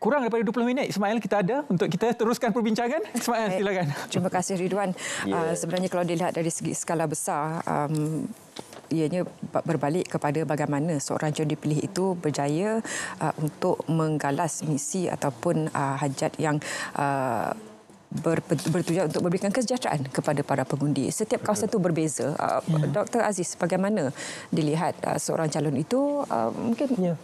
kurang daripada 20 minit, Ismail, kita ada untuk kita teruskan perbincangan. Ismail, silakan. Terima kasih, Ridwan. Sebenarnya kalau dilihat dari segi skala besar, ianya berbalik kepada bagaimana seorang calon dipilih itu berjaya untuk menggalas misi ataupun hajat yang bertujuan untuk memberikan kesejahteraan kepada para pengundi. Setiap kawasan itu berbeza. Dr. Aziz, bagaimana dilihat seorang calon itu mungkin?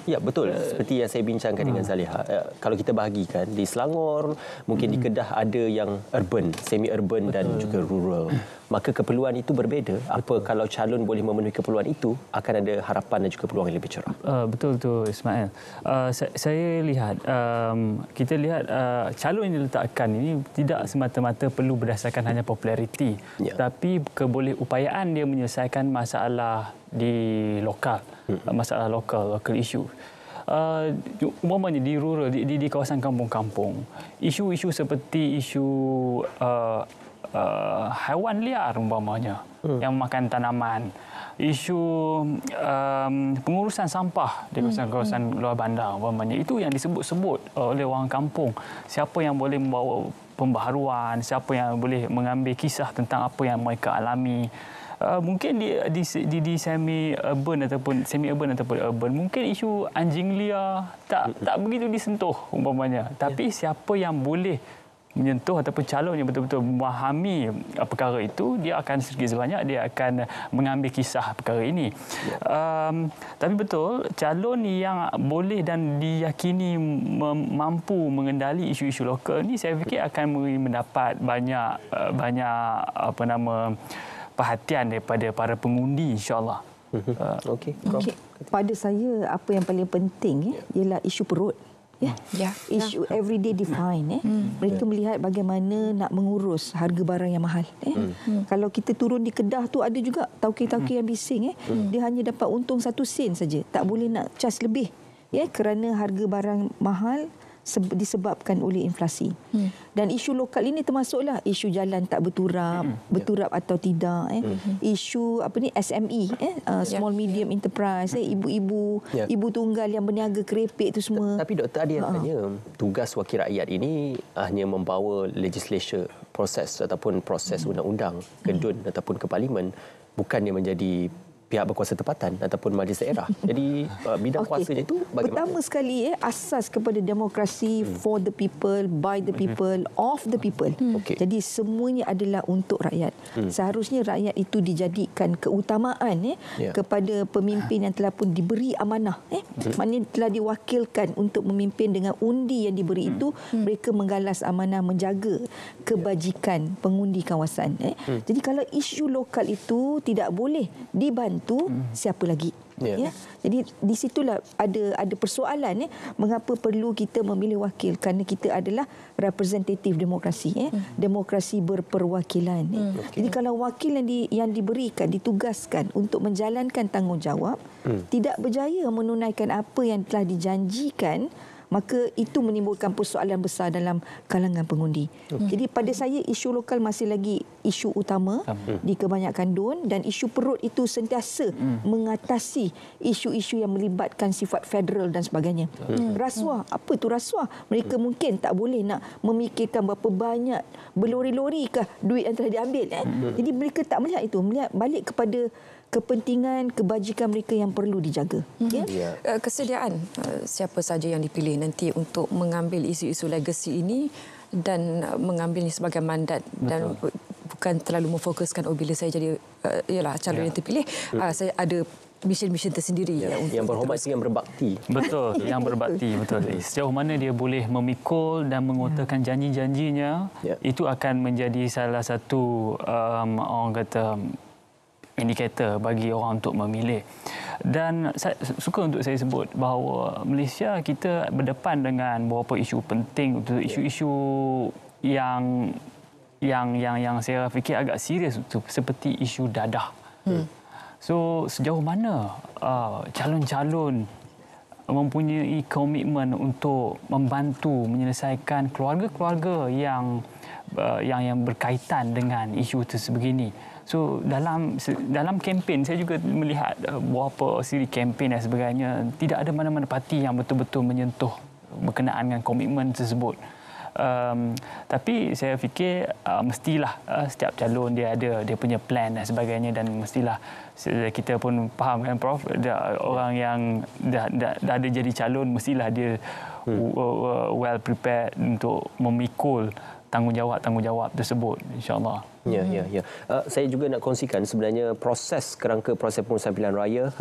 Ya, betul. Seperti yang saya bincangkan dengan Zaliha. Kalau kita bahagikan, di Selangor, mungkin di Kedah ada yang urban, semi-urban dan juga rural. Maka keperluan itu berbeza. Apa kalau calon boleh memenuhi keperluan itu, akan ada harapan dan juga peluang yang lebih cerah. Betul tu, Ismail. Saya lihat, kita lihat calon yang diletakkan ini tidak semata-mata perlu berdasarkan hanya populariti, tetapi kebolehupayaan dia menyelesaikan masalah di lokal, masalah local issue. Umpamanya di rural, di kawasan kampung-kampung, isu-isu seperti isu haiwan liar umpamanya yang makan tanaman, isu pengurusan sampah di kawasan luar bandar umpamanya, itu yang disebut-sebut oleh orang kampung. Siapa yang boleh membawa pembaharuan, siapa yang boleh mengambil kisah tentang apa yang mereka alami. Mungkin di semi urban ataupun urban, mungkin isu anjing liar tak begitu disentuh umpamanya, tapi siapa yang boleh menyentuh ataupun calon yang betul-betul memahami perkara itu, dia akan sedikit sebanyak dia akan mengambil kisah perkara ini. Tapi betul, calon yang boleh dan diyakini mampu mengendali isu-isu lokal ni, saya fikir akan mendapat banyak perhatian daripada para pengundi, insya-Allah. Okey. Pada saya, apa yang paling penting ialah isu perut. Isu everyday define. Mereka melihat bagaimana nak mengurus harga barang yang mahal. Kalau kita turun di Kedah tu, ada juga tauke-tauke yang bising. Dia hanya dapat untung 1 sen saja, tak boleh nak cas lebih, kerana harga barang mahal disebabkan oleh inflasi. Dan isu lokal ini termasuklah isu jalan tak berturap atau tidak, isu SME, small medium enterprise, ibu-ibu, ibu tunggal yang berniaga kerepek itu semua. Tapi Dr. Adi tanya, tugas wakil rakyat ini hanya membawa legislation proses ataupun proses undang-undang ke DUN ataupun ke parlimen, bukannya menjadi pihak berkuasa tempatan ataupun majlis daerah. Jadi bidang kuasanya itu bagaimana? Pertama sekali, asas kepada demokrasi, for the people, by the people, of the people. Jadi semuanya adalah untuk rakyat. Seharusnya rakyat itu dijadikan keutamaan kepada pemimpin yang telah pun diberi amanah. Maknanya telah diwakilkan untuk memimpin dengan undi yang diberi itu, mereka menggalas amanah menjaga kebajikan pengundi kawasan. Jadi kalau isu lokal itu tidak boleh dibantu, siapa lagi? Jadi di situlah ada persoalan, mengapa perlu kita memilih wakil, kerana kita adalah representatif demokrasi, demokrasi berperwakilan. Jadi kalau wakil yang diberikan, ditugaskan untuk menjalankan tanggungjawab, tidak berjaya menunaikan apa yang telah dijanjikan, maka itu menimbulkan persoalan besar dalam kalangan pengundi. Jadi pada saya, isu lokal masih lagi isu utama di kebanyakan DUN, dan isu perut itu sentiasa mengatasi isu-isu yang melibatkan sifat federal dan sebagainya. Rasuah, apa itu rasuah? Mereka mungkin tak boleh nak memikirkan berapa banyak, berlori-lorikah duit yang telah diambil. Jadi mereka tak melihat itu, melihat balik kepada kepentingan, kebajikan mereka yang perlu dijaga. Kesediaan siapa saja yang dipilih nanti untuk mengambil isu-isu legasi ini dan mengambilnya sebagai mandat. Dan bukan terlalu memfokuskan bila saya jadi calon yang terpilih, saya ada mission tersendiri yang berhormat, yang berbakti. Betul, yang berbakti, betul. Sejauh mana dia boleh memikul dan mengotakkan janji-janjinya, itu akan menjadi salah satu orang kata indikator bagi orang untuk memilih. Dan saya suka untuk saya sebut bahawa Malaysia kita berdepan dengan beberapa isu penting, isu-isu yang saya fikir agak serius, seperti isu dadah. So sejauh mana calon-calon mempunyai komitmen untuk membantu menyelesaikan keluarga-keluarga yang berkaitan dengan isu tersebegini. So dalam kempen, saya juga melihat beberapa siri kempen dan sebagainya, tidak ada mana-mana parti yang betul-betul menyentuh berkenaan dengan komitmen tersebut. Tapi saya fikir mestilah setiap calon dia ada dia punya plan dan sebagainya, dan mestilah kita pun faham kan Prof, orang yang dah ada jadi calon mestilah dia well prepared untuk memikul tanggungjawab tersebut, insya-Allah. Ya. Saya juga nak kongsikan sebenarnya proses pengurusan pilihan raya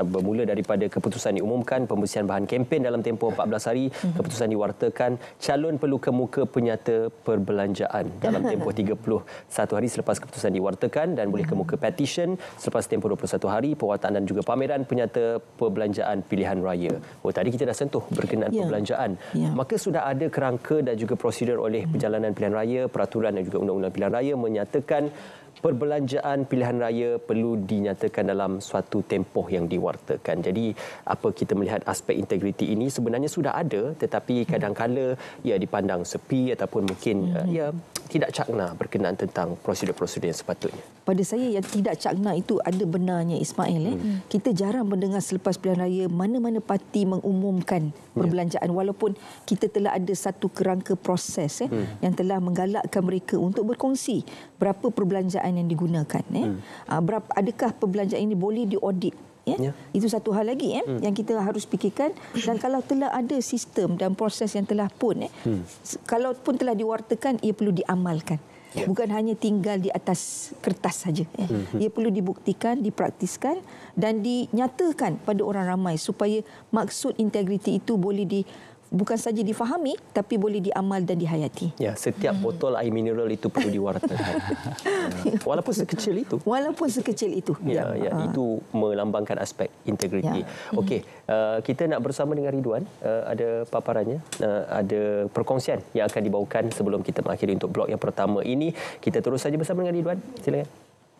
bermula daripada keputusan diumumkan, pembersihan bahan kempen dalam tempoh 14 hari, keputusan diwartakan, calon perlu kemuka penyata perbelanjaan dalam tempoh 31 hari selepas keputusan diwartakan, dan boleh kemuka petition selepas tempoh 21 hari, pewartaan dan juga pameran penyata perbelanjaan pilihan raya. Tadi kita dah sentuh berkenaan perbelanjaan. Maka sudah ada kerangka dan juga prosedur oleh Perjalanan Pilihan Raya, peraturan dan juga undang-undang pilihan raya menyatakan perbelanjaan pilihan raya perlu dinyatakan dalam suatu tempoh yang diwartakan. Jadi apa kita melihat aspek integriti ini sebenarnya sudah ada, tetapi kadang-kala dipandang sepi ataupun mungkin tidak cakna berkenaan tentang prosedur-prosedur yang sepatutnya. Pada saya yang tidak cakna itu ada benarnya, Ismail. Kita jarang mendengar selepas pilihan raya mana-mana parti mengumumkan perbelanjaan, walaupun kita telah ada satu kerangka proses yang telah menggalakkan mereka untuk berkongsi berapa perbelanjaan yang digunakan. Adakah perbelanjaan ini boleh diaudit? Itu satu hal lagi yang kita harus fikirkan. Dan kalau telah ada sistem dan proses yang telah pun kalau pun telah diwartakan, ia perlu diamalkan. Bukan hanya tinggal di atas kertas saja. Ia perlu dibuktikan, dipraktiskan dan dinyatakan pada orang ramai supaya maksud integriti itu boleh bukan saja difahami tapi boleh diamal dan dihayati. Setiap botol air mineral itu perlu diwartakan. Walaupun sekecil itu. Itu melambangkan aspek integriti. Okey, kita nak bersama dengan Ridwan, ada paparannya, ada perkongsian yang akan dibawakan sebelum kita mengakhiri untuk blok yang pertama ini. Kita terus saja bersama dengan Ridwan. Silakan.